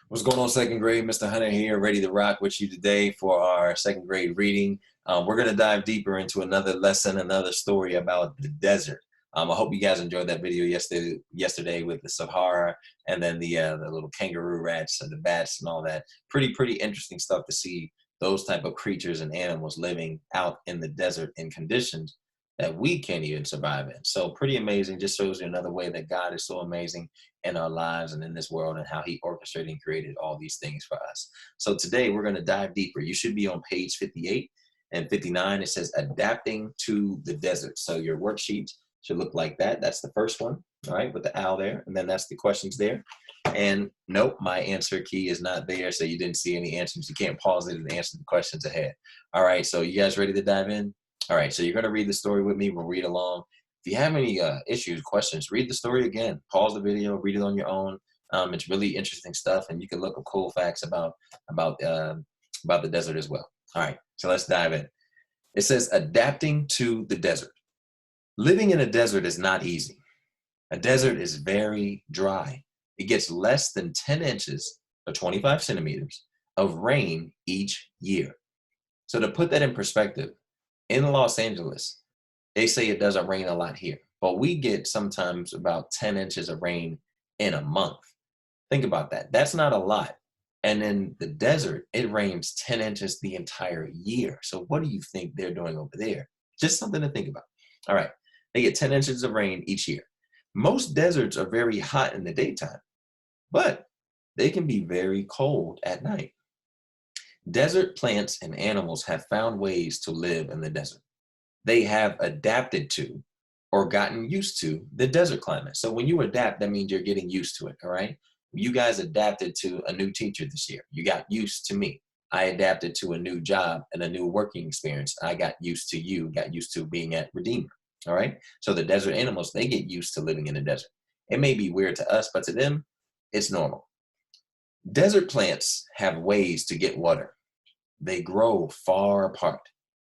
What's going on, second grade? Mr. Hunter here, ready to rock with you today for our second grade reading. We're going to dive deeper into another lesson, another story about the desert. I hope you guys enjoyed that video yesterday with the Sahara and then the little kangaroo rats and the bats and all that. Pretty interesting stuff to see those type of creatures and animals living out in the desert in conditions that we can't even survive in. So pretty amazing. Just shows you another way that God is so amazing in our lives and in this world and how he orchestrated and created all these things for us. So today we're going to dive deeper. You should be on page 58 and 59. It says adapting to the desert. So your worksheet should look like that. That's the first one, all right, with the owl there. And then that's the questions there. And nope, my answer key is not there. So you didn't see any answers. You can't pause it and answer the questions ahead. All right, so you guys ready to dive in? All right, so you're going to read the story with me. We'll read along. If you have any issues, questions, read the story again. Pause the video, read it on your own. It's really interesting stuff, and you can look up cool facts about the desert as well. All right, so let's dive in. It says adapting to the desert. Living in a desert is not easy. A desert is very dry. It gets less than 10 inches or 25 centimeters of rain each year. So to put that in perspective, in Los Angeles, they say it doesn't rain a lot here, but we get sometimes about 10 inches of rain in a month. Think about that. That's not a lot. And in the desert, it rains 10 inches the entire year. So what do you think they're doing over there? Just something to think about. All right. They get 10 inches of rain each year. Most deserts are very hot in the daytime, but they can be very cold at night. Desert plants and animals have found ways to live in the desert. They have adapted to or gotten used to the desert climate. So when you adapt, that means you're getting used to it, all right? You guys adapted to a new teacher this year. You got used to me. I adapted to a new job and a new working experience. I got used to you, got used to being at Redeemer, all right? So the desert animals, they get used to living in the desert. It may be weird to us, but to them, it's normal. Desert plants have ways to get water. They grow far apart,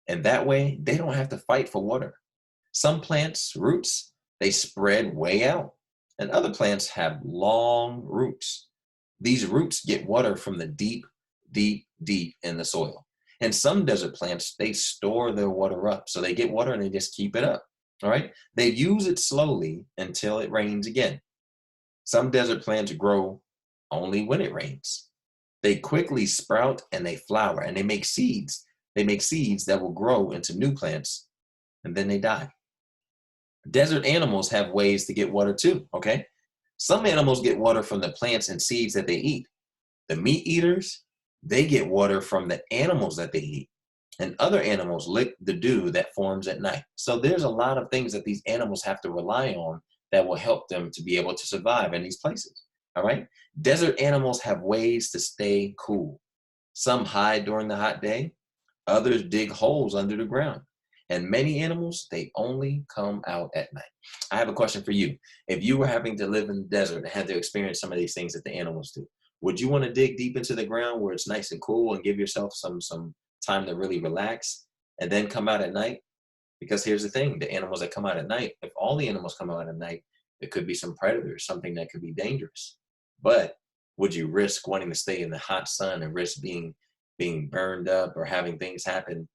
and that way they don't have to fight for water. Some plants' roots, they spread way out, and other plants have long roots. These roots get water from the deep in the soil. And some desert plants, they store their water up. So they get water and they just keep it up. All right. They use it slowly until it rains again. Some desert plants grow only when it rains. They quickly sprout and they flower and they make seeds. They make seeds that will grow into new plants and then they die. Desert animals have ways to get water too, okay? Some animals get water from the plants and seeds that they eat. The meat eaters, they get water from the animals that they eat. And other animals lick the dew that forms at night. So there's a lot of things that these animals have to rely on that will help them to be able to survive in these places. All right. Desert animals have ways to stay cool. Some hide during the hot day, others dig holes under the ground. And many animals, they only come out at night. I have a question for you. If you were having to live in the desert and had to experience some of these things that the animals do, would you want to dig deep into the ground where it's nice and cool and give yourself some time to really relax and then come out at night? Because here's the thing, the animals that come out at night, if all the animals come out at night, it could be some predators, something that could be dangerous. But would you risk wanting to stay in the hot sun and risk being burned up or having things happen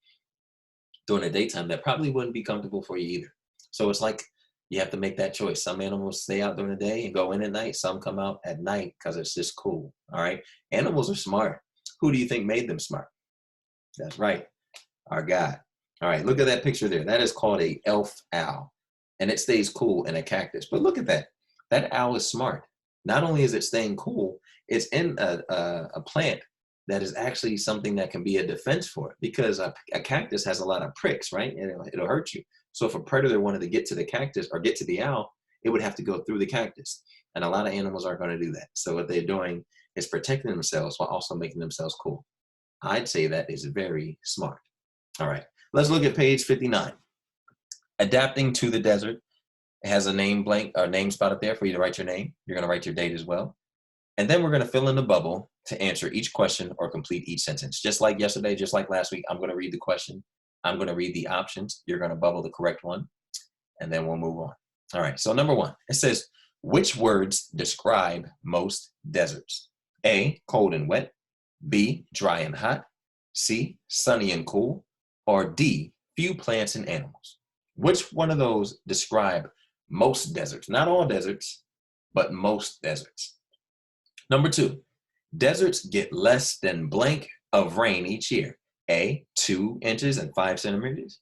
during the daytime that probably wouldn't be comfortable for you either? So it's like you have to make that choice. Some animals stay out during the day and go in at night. Some come out at night because it's just cool. All right. Animals are smart. Who do you think made them smart? That's right. Our God. All right. Look at that picture there. That is called a elf owl. And it stays cool in a cactus. But look at that. That owl is smart. Not only is it staying cool, it's in a plant that is actually something that can be a defense for it, because a cactus has a lot of pricks, right? And it'll hurt you. So if a predator wanted to get to the cactus or get to the owl, it would have to go through the cactus. And a lot of animals aren't going to do that. So what they're doing is protecting themselves while also making themselves cool. I'd say that is very smart. All right, let's look at page 59. Adapting to the desert. It has a name blank or name spot up there for you to write your name. You're going to write your date as well. And then we're going to fill in the bubble to answer each question or complete each sentence. Just like yesterday, just like last week, I'm going to read the question. I'm going to read the options. You're going to bubble the correct one, and then we'll move on. All right, so number one, it says, which words describe most deserts? A, cold and wet, B, dry and hot, C, sunny and cool, or D, few plants and animals? Which one of those describe most deserts? Not all deserts, but most deserts. Number 2, deserts get less than blank of rain each year. A, 2 inches and 5 centimeters.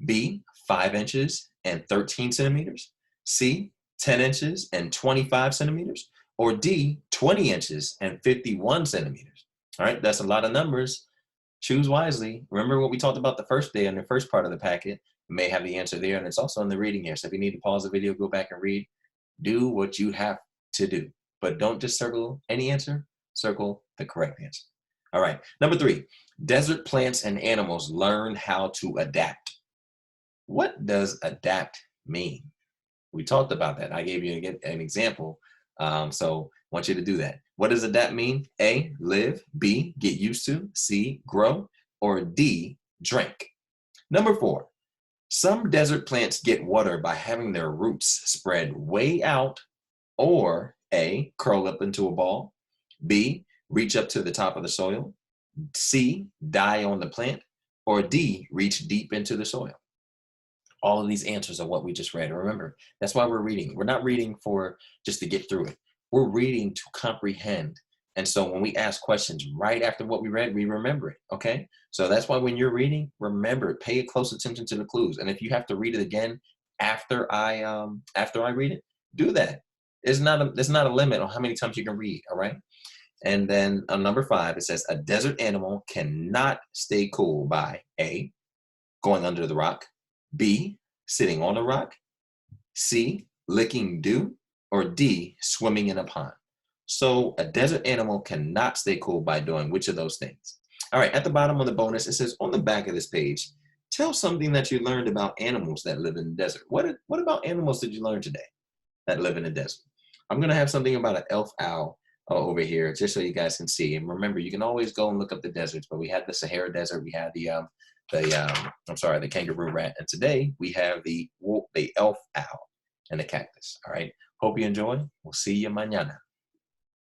B, 5 inches and 13 centimeters. C, 10 inches and 25 centimeters. Or D, 20 inches and 51 centimeters. All right, that's a lot of numbers. Choose wisely. Remember what we talked about the first day in the first part of the packet. You may have the answer there, and it's also in the reading here. So if you need to pause the video, go back and read. Do what you have to do. But don't just circle any answer, circle the correct answer. All right, number 3, desert plants and animals learn how to adapt. What does adapt mean? We talked about that. I gave you an example. So I want you to do that. What does adapt mean? A, live, B, get used to, C, grow, or D, drink. Number 4, some desert plants get water by having their roots spread way out, or A, curl up into a ball, B, reach up to the top of the soil, C, die on the plant, or D, reach deep into the soil. All of these answers are what we just read. Remember, that's why we're reading. We're not reading for just to get through it. We're reading to comprehend. And so when we ask questions right after what we read, we remember it, okay? So that's why when you're reading, remember, pay close attention to the clues. And if you have to read it again after I read it, do that. There's not a limit on how many times you can read, all right? And then on number 5, it says a desert animal cannot stay cool by A, going under the rock, B, sitting on a rock, C, licking dew, or D, swimming in a pond. So a desert animal cannot stay cool by doing which of those things? All right, at the bottom of the bonus, it says on the back of this page, tell something that you learned about animals that live in the desert. What about animals did you learn today that live in the desert? I'm going to have something about an elf owl over here, just so you guys can see. And remember, you can always go and look up the deserts, but we had the Sahara Desert, we had the kangaroo rat, and today we have the elf owl and the cactus. All right, hope you enjoy. We'll see you mañana.